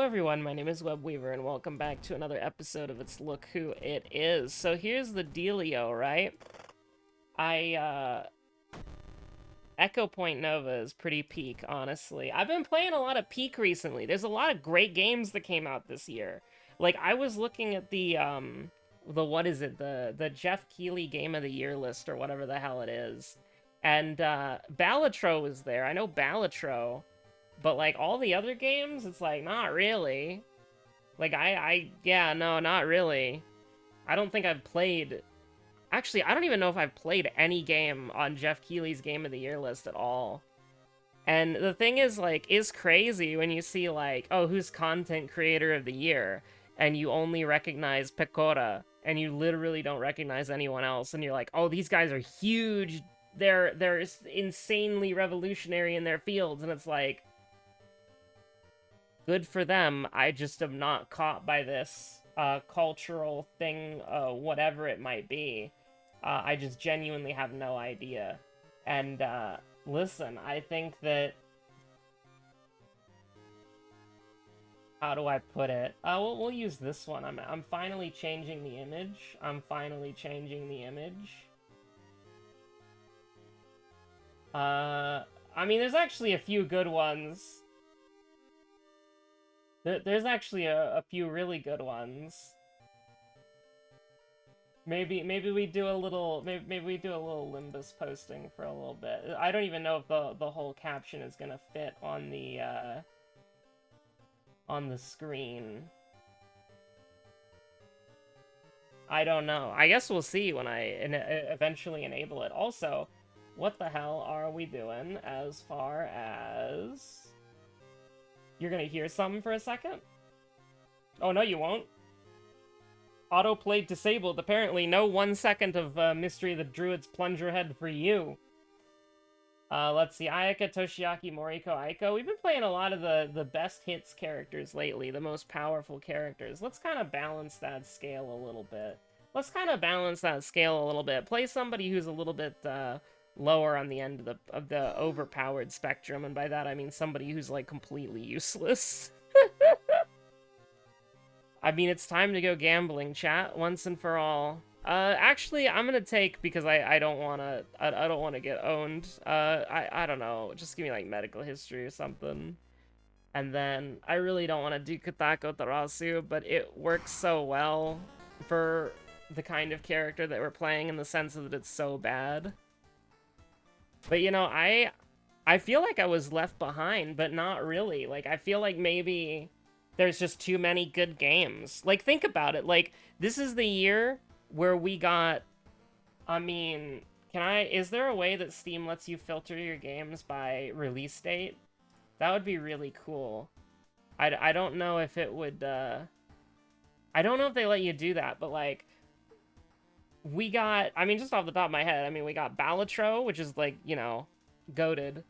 Hello everyone, my name is Webweaver and welcome back to another episode of It's Look Who It Is. So here's the dealio, right? Echo Point Nova is pretty peak, honestly. I've been playing a lot of peak recently. There's a lot of great games that came out this year. Like, I was looking at what is it? The Jeff Keighley Game of the Year list or whatever the hell it is. And, Balatro was there. I know Balatro. But, like, all the other games, it's like, not really. Like, yeah, no, not really. I don't think I've played... Actually, I don't even know if I've played any game on Jeff Keighley's Game of the Year list at all. And the thing is, like, is crazy when you see, like, oh, who's Content Creator of the Year? And you only recognize Pecora, and you literally don't recognize anyone else, and you're like, oh, these guys are huge, they're insanely revolutionary in their fields, and it's like... Good for them. I just am not caught by this cultural thing, whatever it might be. I just genuinely have no idea. And listen, I think that... How do I put it? We'll use this one. I'm finally changing the image. I mean, there's actually a few good ones. There's actually a few really good ones. Maybe we do a little Limbus posting for a little bit. I don't even know if the whole caption is gonna fit on the screen. I don't know. I guess we'll see when I eventually enable it. Also, what the hell are we doing as far as... You're gonna hear something for a second? Oh, no, you won't. Autoplay disabled. Apparently, no 1 second of Mystery of the Druid's Plunger Head for you. Let's see. Ayaka, Toshiaki, Moriko, Aiko. We've been playing a lot of the best hits characters lately, the most powerful characters. Let's kind of balance that scale a little bit. Play somebody who's a little bit, lower on the end of the overpowered spectrum, and by that I mean somebody who's, like, completely useless. I mean, it's time to go gambling, chat, once and for all. Actually, I'm gonna take, because I don't wanna get owned. I don't know, just give me, like, medical history or something. And then, I really don't want to do Katako Tarasu, but it works so well for the kind of character that we're playing in the sense that it's so bad. But, you know, I feel like I was left behind, but not really. Like, I feel like maybe there's just too many good games. Like, think about it. Like, this is the year where we got... I mean, is there a way that Steam lets you filter your games by release date? That would be really cool. I don't know if it would, I don't know if they let you do that, but, like... We got, I mean, just off the top of my head, I mean, we got Balatro, which is, like, you know, goated.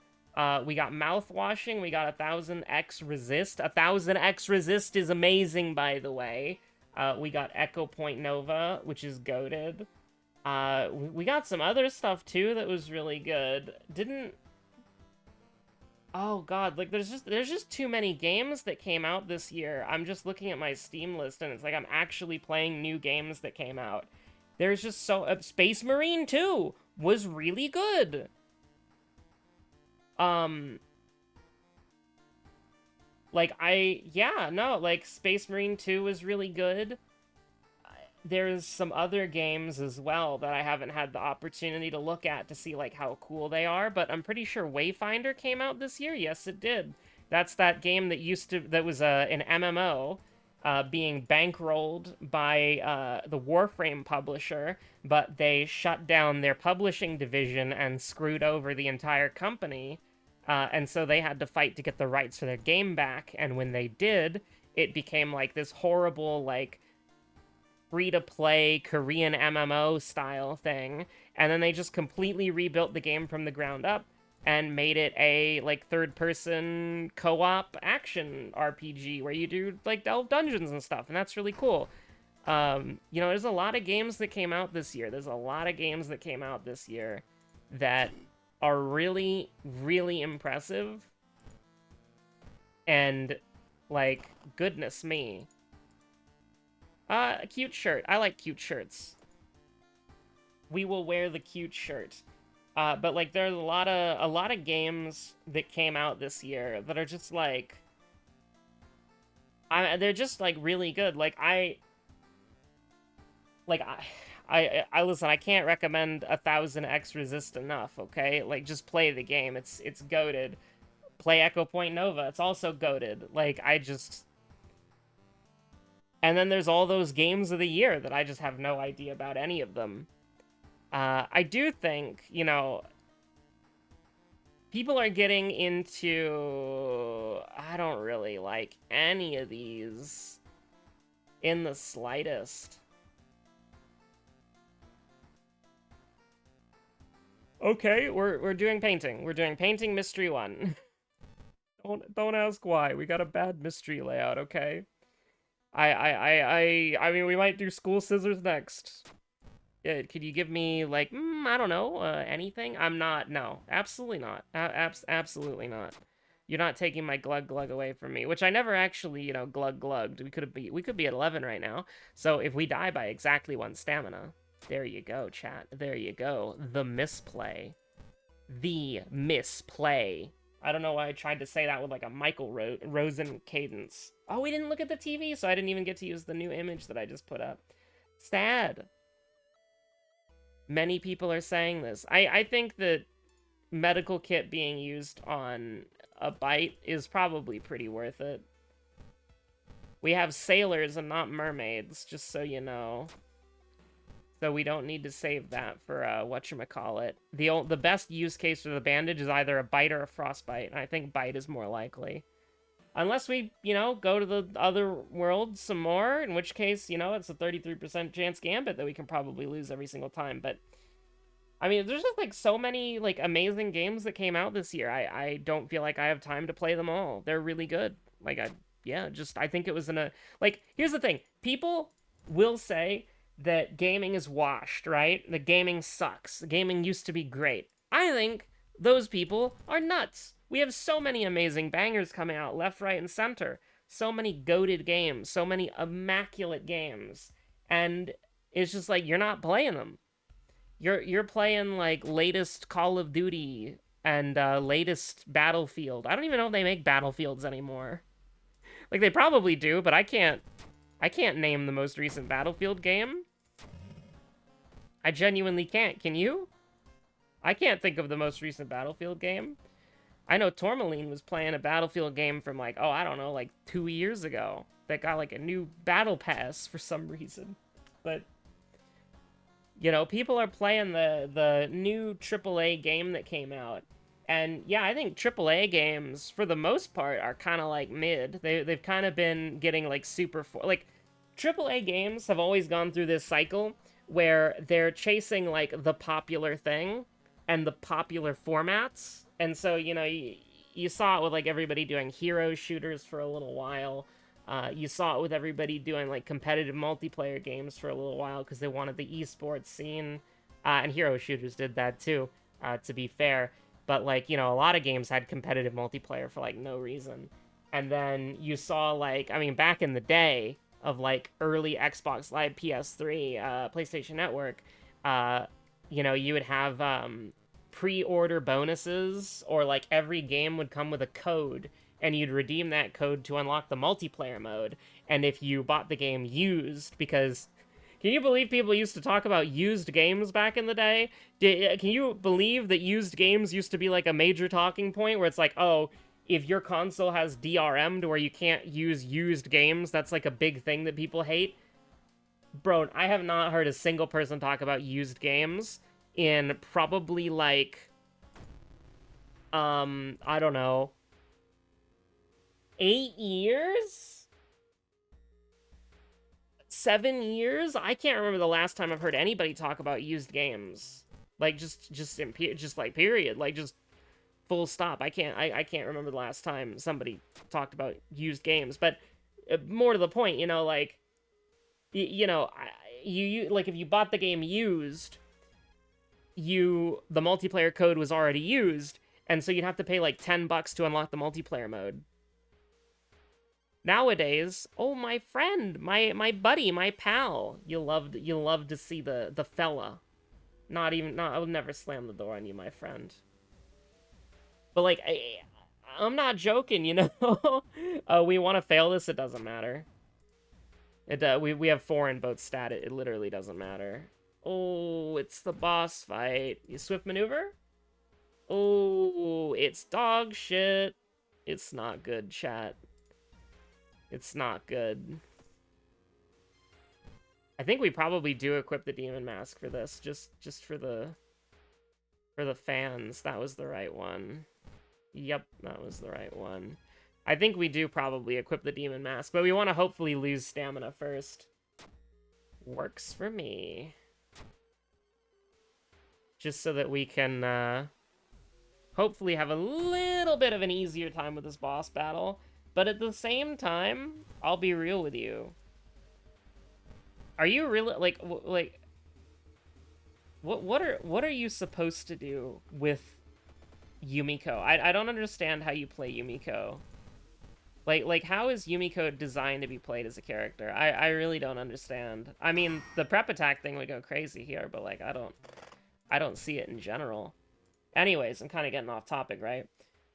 We got Mouthwashing, we got 1000x Resist. 1000x Resist is amazing, by the way. We got Echo Point Nova, which is goated. We got some other stuff, too, that was really good. Oh, God, like, there's just too many games that came out this year. I'm just looking at my Steam list, and it's like I'm actually playing new games that came out. There's just so... Space Marine 2 was really good. Like, like, Space Marine 2 was really good. There's some other games as well that I haven't had the opportunity to look at to see, like, how cool they are, but I'm pretty sure Wayfinder came out this year. Yes, it did. That's that game that was an MMO. Being bankrolled by the Warframe publisher, but they shut down their publishing division and screwed over the entire company, and so they had to fight to get the rights for their game back, and when they did, it became, like, this horrible, like, free-to-play Korean MMO style thing, and then they just completely rebuilt the game from the ground up, and made it a, like, third-person co-op action RPG where you do, like, delve dungeons and stuff, and that's really cool. You know, there's a lot of games that came out this year. That are really, really impressive. And Like, goodness me. A cute shirt. I like cute shirts. We will wear the cute shirt. But like, there's a lot of games that came out this year that are just like, they're just like really good. Like I listen. I can't recommend 1000X Resist enough. Okay, like just play the game. It's goated. Play Echo Point Nova. It's also goated. Like I just. And then there's all those games of the year that I just have no idea about any of them. I do think, you know, people are getting into... I don't really like any of these in the slightest. Okay, we're doing painting. We're doing painting mystery 1. Don't ask why. We got a bad mystery layout, okay? I mean, we might do school scissors next. Could you give me, like, I don't know, anything? No, absolutely not. Absolutely not. You're not taking my glug glug away from me, which I never actually, you know, glug glugged. We could be at 11 right now. So if we die by exactly 1 stamina, there you go, chat. There you go. The misplay. The misplay. I don't know why I tried to say that with like a Michael Rosen cadence. Oh, we didn't look at the TV, so I didn't even get to use the new image that I just put up. Sad. Many people are saying this. I think that medical kit being used on a bite is probably pretty worth it. We have sailors and not mermaids, just so you know. So we don't need to save that for whatchamacallit. The best use case for the bandage is either a bite or a frostbite, and I think bite is more likely. Unless we, you know, go to the other world some more, in which case, you know, it's a 33% chance gambit that we can probably lose every single time. But, I mean, there's just, like, so many, like, amazing games that came out this year. I don't feel like I have time to play them all. They're really good. Like, I think it was like, here's the thing. People will say that gaming is washed, right? That gaming sucks. Gaming used to be great. I think those people are nuts. We have so many amazing bangers coming out left, right, and center. So many goated games. So many immaculate games. And it's just like, you're not playing them. You're playing, like, latest Call of Duty and latest Battlefield. I don't even know if they make Battlefields anymore. Like, they probably do, but I can't name the most recent Battlefield game. I genuinely can't. Can you? I can't think of the most recent Battlefield game. I know Tourmaline was playing a Battlefield game from, like, oh, I don't know, like 2 years ago. That got, like, a new battle pass for some reason. But, you know, people are playing the new AAA game that came out. And, yeah, I think AAA games, for the most part, are kind of, like, mid. They've kind of been getting, like, like, AAA games have always gone through this cycle where they're chasing, like, the popular thing and the popular formats. And so, you know, you saw it with, like, everybody doing hero shooters for a little while. You saw it with everybody doing, like, competitive multiplayer games for a little while because they wanted the esports scene. And hero shooters did that, too, to be fair. But, like, you know, a lot of games had competitive multiplayer for, like, no reason. And then you saw, like, I mean, back in the day of, like, early Xbox Live, PS3, PlayStation Network, you know, you would have pre-order bonuses, or, like, every game would come with a code, and you'd redeem that code to unlock the multiplayer mode. And if you bought the game used, because... Can you believe people used to talk about used games back in the day? Can you believe that used games used to be, like, a major talking point, where it's like, oh, if your console has DRM to where you can't use used games, that's, like, a big thing that people hate? Bro, I have not heard a single person talk about used games in probably, like, I don't know, 8 years? 7 years? I can't remember the last time I've heard anybody talk about used games. Like, just like, period. Like, just full stop. I can't remember the last time somebody talked about used games. But more to the point, you know, like, you know, you like, if you bought the game used, the multiplayer code was already used, and so you'd have to pay like $10 to unlock the multiplayer mode. Nowadays, oh, my friend, my buddy, my pal, you'll love to see the fella. Not, I'll never slam the door on you, my friend. But like, I'm not joking, you know. We want to fail this. It doesn't matter. We have 4 in both stat. It literally doesn't matter. Oh, it's the boss fight. You swift maneuver? Oh, it's dog shit. It's not good, chat. It's not good. I think we probably do equip the demon mask for this, just for the fans. That was the right one. Yep, that was the right one. I think we do probably equip the demon mask, but we want to hopefully lose stamina first. Works for me. Just so that we can hopefully have a little bit of an easier time with this boss battle. But at the same time, I'll be real with you. Are you really like what are you supposed to do with Yumiko? I don't understand how you play Yumiko. Like how is Yumiko designed to be played as a character? I really don't understand. I mean, the prep attack thing would go crazy here, but like I don't see it in general. Anyways, I'm kind of getting off topic, right?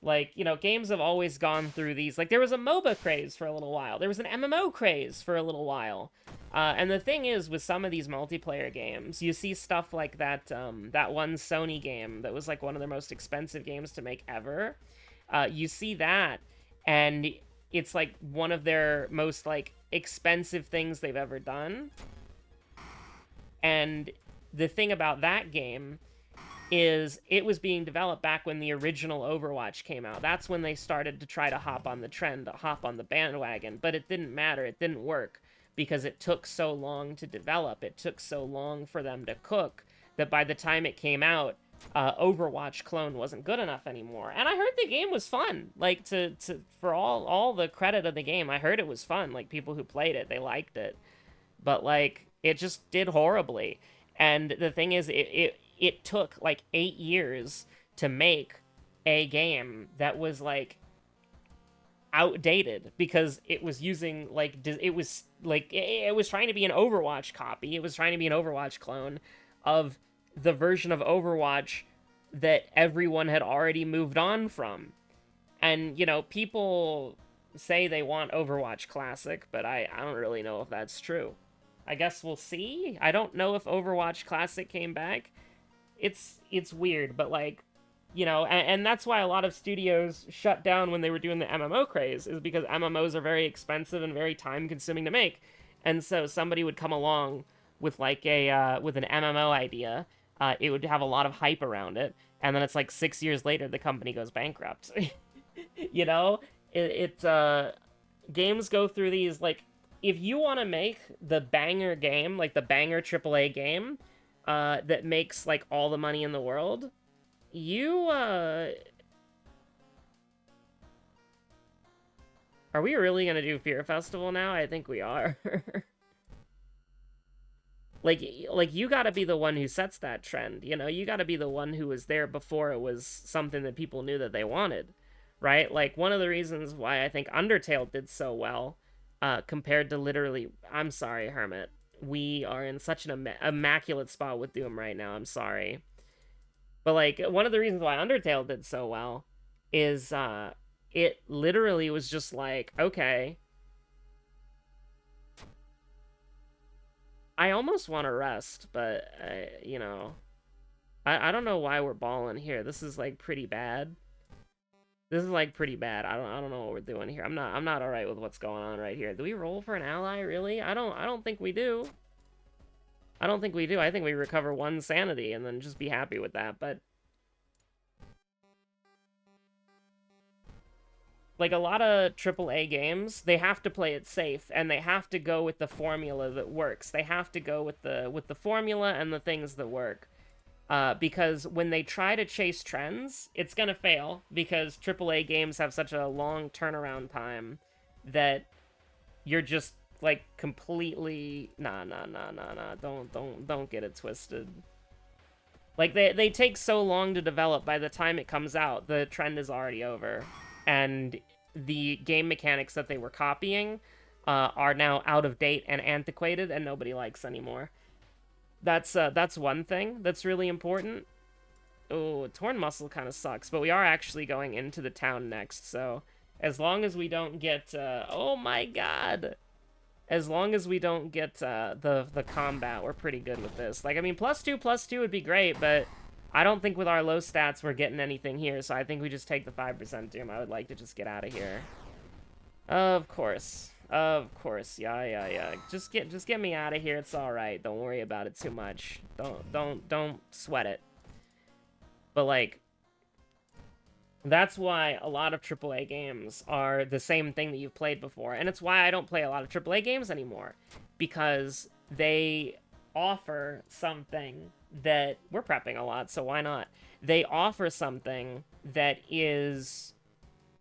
Like, you know, games have always gone through these. Like, there was a MOBA craze for a little while. There was an MMO craze for a little while. And the thing is, with some of these multiplayer games, you see stuff like that, that one Sony game that was, like, one of their most expensive games to make ever. You see that, and it's, like, one of their most, like, expensive things they've ever done. And the thing about that game is it was being developed back when the original Overwatch came out. That's when they started to try to hop on the trend, to hop on the bandwagon. But it didn't matter. It didn't work because it took so long to develop. It took so long for them to cook that by the time it came out, Overwatch clone wasn't good enough anymore. And I heard the game was fun. Like, for all the credit of the game, I heard it was fun. Like, people who played it, they liked it. But, like, it just did horribly. And the thing is, it took like 8 years to make a game that was like outdated because it was using like it was trying to be an Overwatch copy. It was trying to be an Overwatch clone of the version of Overwatch that everyone had already moved on from. And, you know, people say they want Overwatch Classic, but I don't really know if that's true. I guess we'll see. I don't know if Overwatch Classic came back. It's weird, but like, you know, and that's why a lot of studios shut down when they were doing the MMO craze, is because MMOs are very expensive and very time consuming to make. And so somebody would come along with like with an MMO idea, it would have a lot of hype around it, and then it's like 6 years later the company goes bankrupt. You know, games go through these, like, if you want to make the banger game, like the banger AAA game, that makes, like, all the money in the world, you, Are we really gonna do Fear Festival now? I think we are. Like, you gotta be the one who sets that trend, you know? You gotta be the one who was there before it was something that people knew that they wanted, right? Like, one of the reasons why I think Undertale did so well, compared to literally... I'm sorry, Hermit. We are in such an immaculate spot with Doom right now, I'm sorry. But, like, one of the reasons why Undertale did so well is, it literally was just like, okay, I almost want to rest, but, you know, I don't know why we're balling here. This is, like, pretty bad. This is, like, pretty bad. I don't know what we're doing here. I'm not all right with what's going on right here. Do we roll for an ally, really? I don't think we do. I don't think we do. I think we recover 1 sanity and then just be happy with that, but... like, a lot of AAA games, they have to play it safe, and they have to go with the formula that works. They have to go with the formula and the things that work. Because when they try to chase trends, it's gonna fail, because AAA games have such a long turnaround time that you're just, like, completely... Nah, don't get it twisted. Like, they take so long to develop, by the time it comes out, the trend is already over. And the game mechanics that they were copying are now out of date and antiquated and nobody likes anymore. That's one thing that's really important. Oh, torn muscle kind of sucks, but we are actually going into the town next, so as long as we don't get oh my god, as long as we don't get the combat, we're pretty good with this. Like, I mean, +2/+2 would be great, but I don't think with our low stats we're getting anything here, so I think we just take the 5% doom. I would like to just get out of here. Of course. Of course. Yeah. Just get me out of here. It's all right. Don't worry about it too much. Don't sweat it. But like, that's why a lot of AAA games are the same thing that you've played before. And it's why I don't play a lot of AAA games anymore. Because they offer something that... We're prepping a lot, so why not? They offer something that is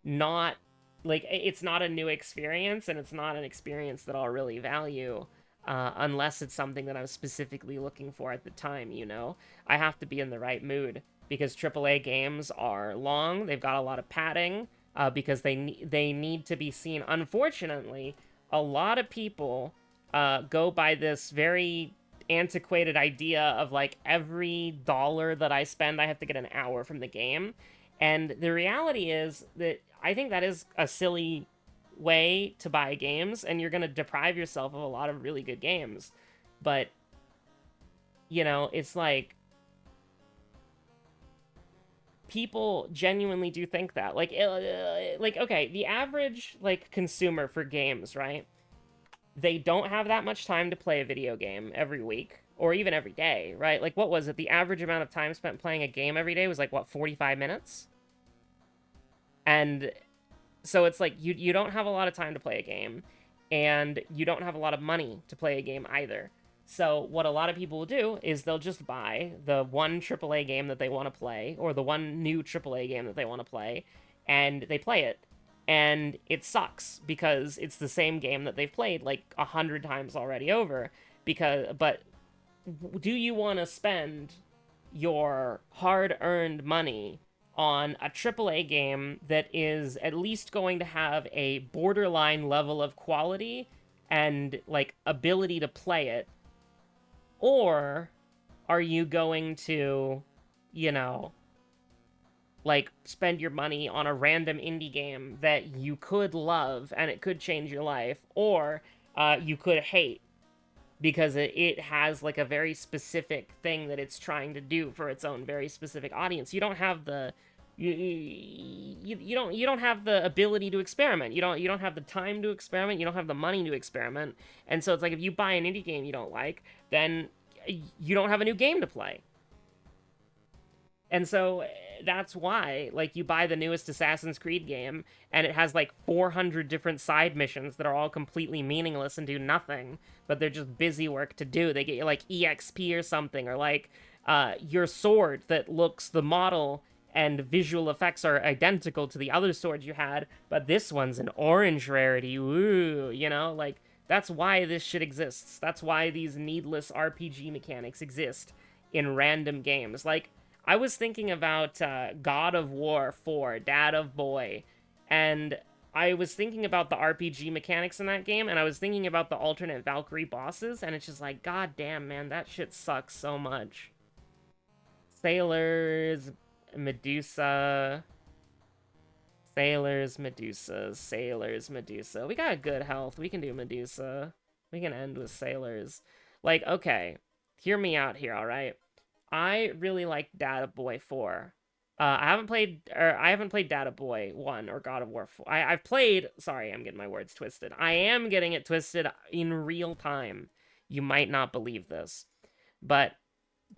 not... Like, it's not a new experience, and it's not an experience that I'll really value. Unless it's something that I'm specifically looking for at the time, you know? I have to be in the right mood. Because AAA games are long, they've got a lot of padding, because they need to be seen. Unfortunately, a lot of people go by this very antiquated idea of, like, every dollar that I spend, I have to get an hour from the game. And the reality is that I think that is a silly way to buy games, and you're going to deprive yourself of a lot of really good games. But, you know, it's like... people genuinely do think that. Like, okay, the average, like, consumer for games, right? They don't have that much time to play a video game every week, or even every day, right? Like, what was it? The average amount of time spent playing a game every day was, like, what, 45 minutes? And so it's like, you don't have a lot of time to play a game, and you don't have a lot of money to play a game either. So what a lot of people will do is they'll just buy the one AAA game that they want to play, or the one new AAA game that they want to play, and they play it. And it sucks, because it's the same game that they've played, like, 100 times already over. But do you want to spend your hard-earned money on a AAA game that is at least going to have a borderline level of quality and, like, ability to play it? Or are you going to, you know, like, spend your money on a random indie game that you could love and it could change your life, or you could hate because it has, like, a very specific thing that it's trying to do for its own very specific audience? You don't have the... You don't have the ability to experiment. You don't have the time to experiment. You don't have the money to experiment. And so it's like, if you buy an indie game you don't like, then you don't have a new game to play. And so that's why, like, you buy the newest Assassin's Creed game and it has like 400 different side missions that are all completely meaningless and do nothing, but they're just busy work to do. They get you like EXP or something, or like your sword that looks, the model and visual effects are identical to the other swords you had, but this one's an orange rarity. Ooh, you know, like, that's why this shit exists. That's why these needless RPG mechanics exist in random games. Like, I was thinking about God of War 4, Dad of Boy, and I was thinking about the RPG mechanics in that game, and I was thinking about the alternate Valkyrie bosses, and it's just like, god damn, man, that shit sucks so much. Sailors... Medusa. Sailors, Medusa. We got good health. We can do Medusa. We can end with Sailors. Like, okay. Hear me out here, alright? I really like Data Boy 4. I haven't played Data Boy 1 or God of War 4. I've played... Sorry, I'm getting my words twisted. I am getting it twisted in real time. You might not believe this. But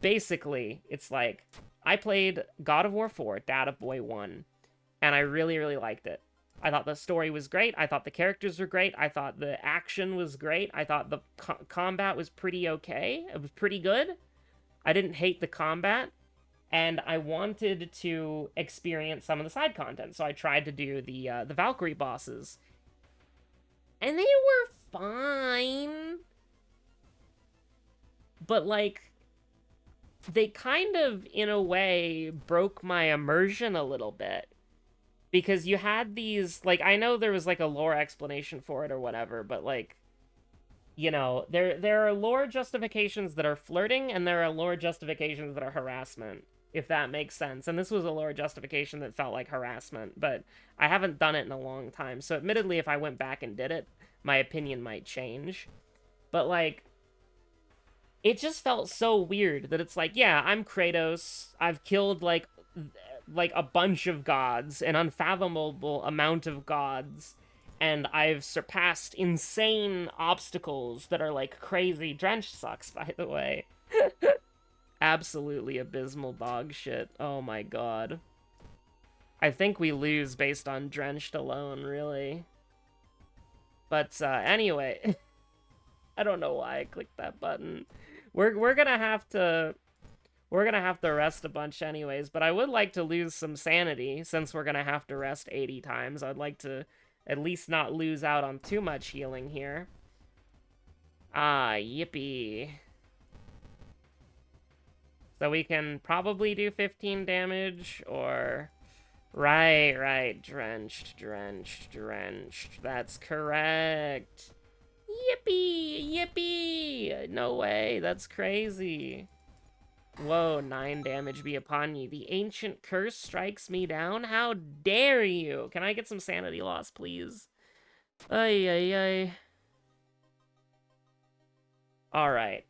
basically, it's like... I played God of War 4, Data Boy 1, and I really, really liked it. I thought the story was great. I thought the characters were great. I thought the action was great. I thought the combat was pretty okay. It was pretty good. I didn't hate the combat, and I wanted to experience some of the side content, so I tried to do the Valkyrie bosses. And they were fine. But, like... they kind of, in a way, broke my immersion a little bit. Because you had these, like, I know there was, like, a lore explanation for it or whatever, but, like, you know, there are lore justifications that are flirting, and there are lore justifications that are harassment, if that makes sense. And this was a lore justification that felt like harassment, but I haven't done it in a long time, so admittedly, if I went back and did it, my opinion might change. But, like, it just felt so weird that it's like, yeah, I'm Kratos, I've killed, like a bunch of gods, an unfathomable amount of gods, and I've surpassed insane obstacles that are, like, crazy. Drenched sucks, by the way. Absolutely abysmal dog shit. Oh my god. I think we lose based on Drenched alone, really. But, anyway. I don't know why I clicked that button. We're gonna have to rest a bunch anyways, but I would like to lose some sanity, since we're gonna have to rest 80 times. I'd like to at least not lose out on too much healing here. Ah, yippee. So we can probably do 15 damage, or... Right, drenched. That's correct. Yippee! No way, that's crazy. Whoa, 9 damage be upon ye. The ancient curse strikes me down? How dare you? Can I get some sanity loss, please? Ay. Alright.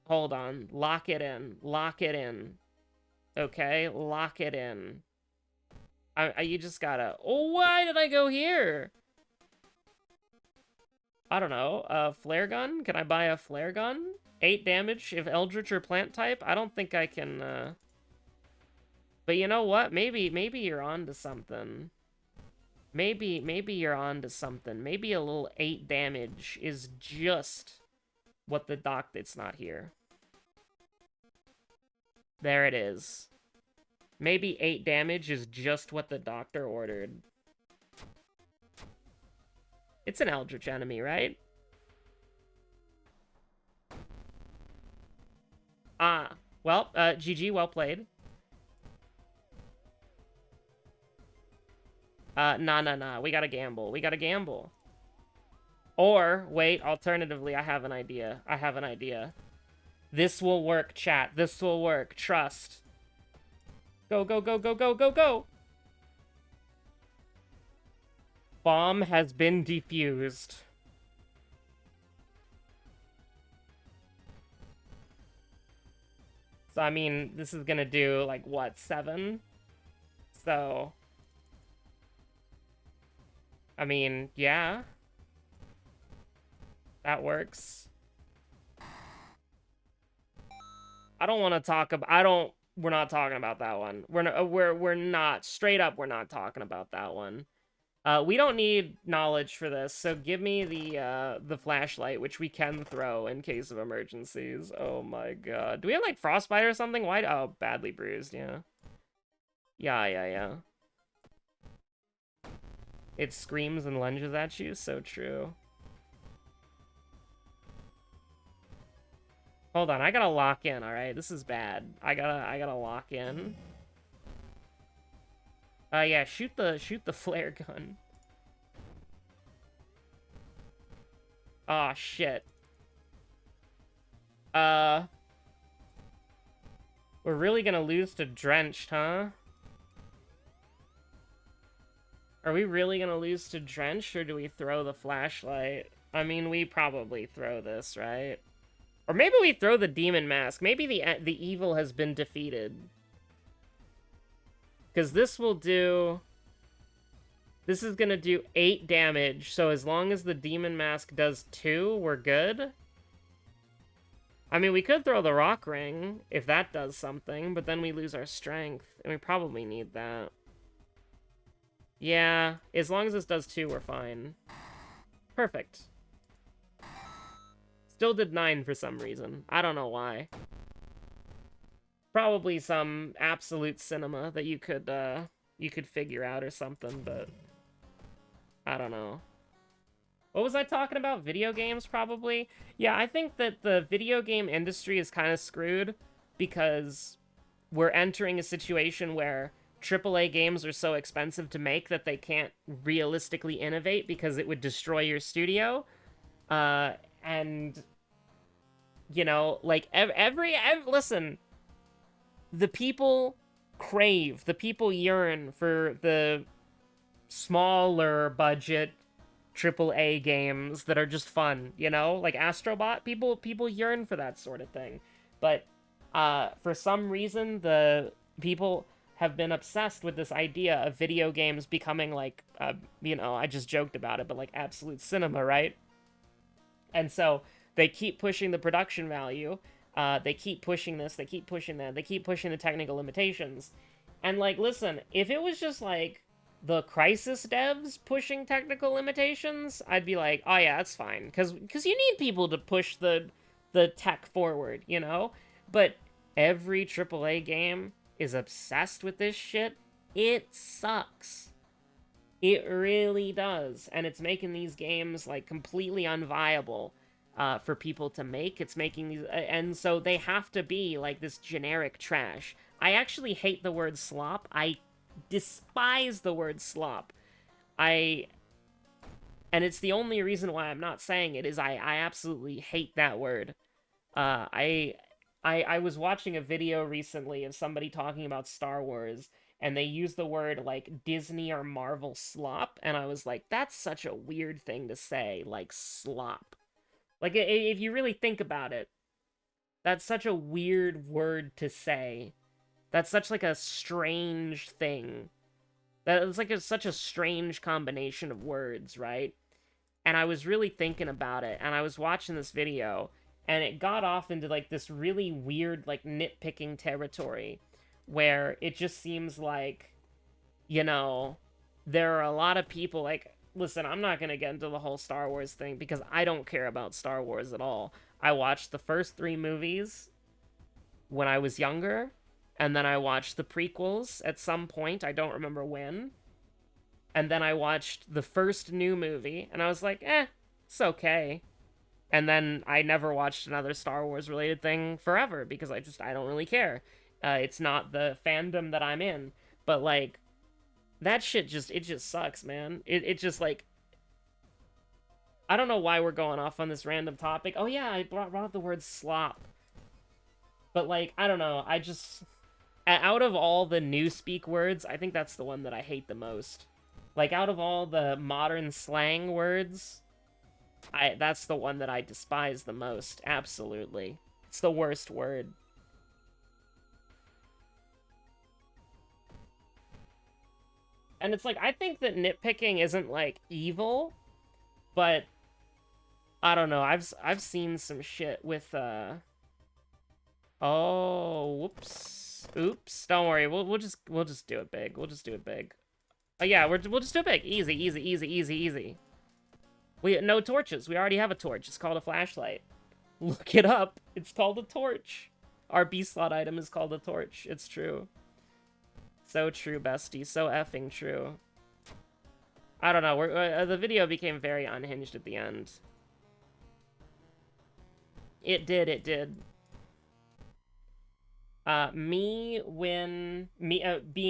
Hold on. Lock it in. Okay, lock it in. You just gotta... Oh, why did I go here? I don't know. Flare gun? Can I buy a flare gun? 8 damage if Eldritch or plant type? I don't think I can, But you know what? Maybe you're on to something. Maybe you're on to something. Maybe a little 8 damage is just what the doc... It's not here. There it is. Maybe 8 damage is just what the doctor ordered. It's an Eldritch enemy, right? Ah, well, GG, well played. Nah, we gotta gamble. Or, wait, alternatively, I have an idea. This will work, chat. This will work. Trust. Go. Bomb has been defused. So, I mean, this is gonna do, like, what, 7? So... I mean, yeah. That works. I don't want to talk about... We're not talking about that one. We're not... Straight up, we're not talking about that one. We don't need knowledge for this, so give me the flashlight, which we can throw in case of emergencies. Oh my god. Do we have, like, frostbite or something? Why? Oh, badly bruised, yeah. Yeah. It screams and lunges at you, so true. Hold on, I gotta lock in, alright? This is bad. I gotta lock in. Yeah, shoot the flare gun. Aw, shit. We're really gonna lose to Drenched, huh? Are we really gonna lose to Drenched, or do we throw the flashlight? I mean, we probably throw this, right? Or maybe we throw the demon mask. Maybe the evil has been defeated. Because this will do... This is gonna do 8 damage, so as long as the demon mask does 2, we're good. I mean, we could throw the rock ring, if that does something, but then we lose our strength, and we probably need that. Yeah, as long as this does 2, we're fine. Perfect. Still did 9 for some reason. I don't know why. Probably some absolute cinema that you could figure out or something, but I don't know. What was I talking about? Video games, probably? Yeah, I think that the video game industry is kind of screwed because we're entering a situation where AAA games are so expensive to make that they can't realistically innovate because it would destroy your studio. And you know, like every listen, the people crave, the people yearn for the smaller budget AAA games that are just fun, you know? Like Astrobot, people yearn for that sort of thing. But for some reason the people have been obsessed with this idea of video games becoming like you know, I just joked about it, but like absolute cinema, right? And so they keep pushing the production value. They keep pushing this. They keep pushing that. They keep pushing the technical limitations. And, like, listen, if it was just, like, the Crysis devs pushing technical limitations, I'd be like, oh, yeah, that's fine. Because you need people to push the tech forward, you know? But every AAA game is obsessed with this shit. It sucks. It really does. And it's making these games, like, completely unviable for people to make. It's making these... and so they have to be, like, this generic trash. I actually hate the word slop. I despise the word slop. And it's the only reason why I'm not saying it, is I absolutely hate that word. I was watching a video recently of somebody talking about Star Wars, and they used the word, like, Disney or Marvel slop, and I was like, that's such a weird thing to say, like, slop. Like, if you really think about it, that's such a weird word to say. That's such, like, a strange thing. It's like such a strange combination of words, right? And I was really thinking about it, and I was watching this video, and it got off into, like, this really weird, like, nitpicking territory, where it just seems like, you know, there are a lot of people, like, listen, I'm not gonna get into the whole Star Wars thing, because I don't care about Star Wars at all. I watched the first 3 movies when I was younger, and then I watched the prequels at some point, I don't remember when, and then I watched the first new movie, and I was like, it's okay. And then I never watched another Star Wars related thing forever, because I don't really care. It's not the fandom that I'm in. But, like, that shit just sucks, man. It just, like... I don't know why we're going off on this random topic. Oh, yeah, I brought up the word slop. But, like, I don't know. I just... out of all the newspeak words, I think that's the one that I hate the most. Like, out of all the modern slang words, that's the one that I despise the most. Absolutely. It's the worst word. And it's like, I think that nitpicking isn't, like, evil, but I don't know. I've seen some shit with oh, whoops. Oops. Don't worry. We'll just do it big. We'll just do it big. Oh yeah, we'll just do it big. Easy, easy, easy, easy, easy. No torches. We already have a torch. It's called a flashlight. Look it up. It's called a torch. Our B-slot item is called a torch. It's true. So true, bestie. So effing true. I don't know. The video became very unhinged at the end. It did. Being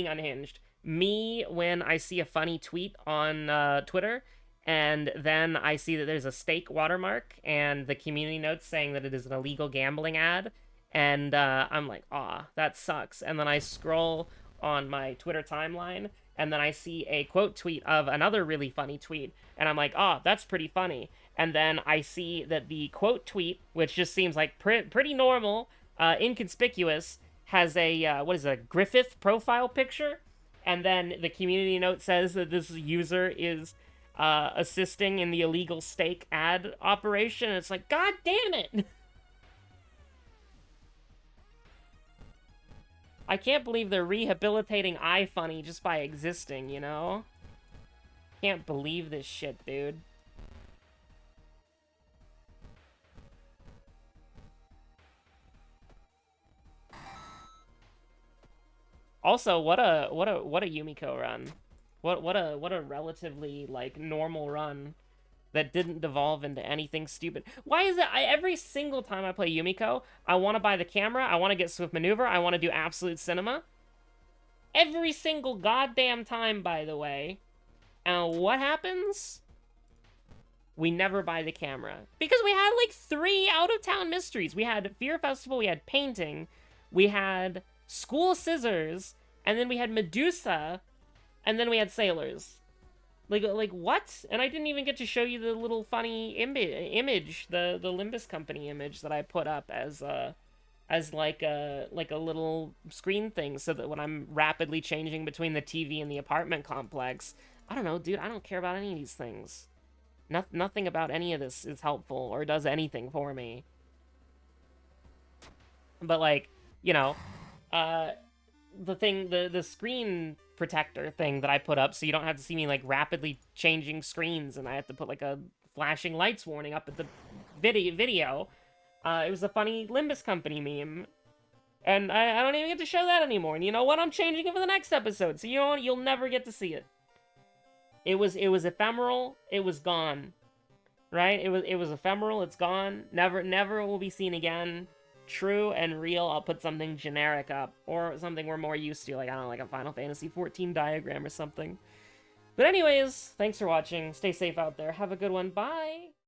unhinged. Me when I see a funny tweet on Twitter, and then I see that there's a stake watermark and the community notes saying that it is an illegal gambling ad, and I'm like, aw, that sucks. And then I scroll on my Twitter timeline, and then I see a quote tweet of another really funny tweet, and I'm like, oh, that's pretty funny. And then I see that the quote tweet, which just seems like pretty normal, inconspicuous, has a, what is it, a Griffith profile picture, and then the community note says that this user is assisting in the illegal stake ad operation, and it's like, god damn it! I can't believe they're rehabilitating iFunny just by existing, you know? Can't believe this shit, dude. Also, what a Yumiko run. What a relatively, like, normal run that didn't devolve into anything stupid. Why is it every single time I play Yumiko, I want to buy the camera, I want to get Swift Maneuver, I want to do Absolute Cinema? Every single goddamn time, by the way. And what happens? We never buy the camera. Because we had like 3 out-of-town mysteries. We had Fear Festival, we had painting, we had school scissors, and then we had Medusa, and then we had sailors. Like what? And I didn't even get to show you the little funny image, the Limbus Company image that I put up as like a little screen thing, so that when I'm rapidly changing between the TV and the apartment complex, I don't know, dude, I don't care about any of these things. Nothing about any of this is helpful or does anything for me. But, like, you know, the screen protector thing that I put up so you don't have to see me, like, rapidly changing screens and I have to put, like, a flashing lights warning up at the video. It was a funny Limbus Company meme. And I don't even get to show that anymore. And you know what? I'm changing it for the next episode, so you know what? You'll never get to see it. It was ephemeral. It was gone, right? It was ephemeral. It's gone. Never will be seen again. True and real. I'll put something generic up or something we're more used to, like I don't know, like a Final Fantasy 14 diagram or something. But anyways, thanks for watching. Stay safe out there. Have a good one. Bye.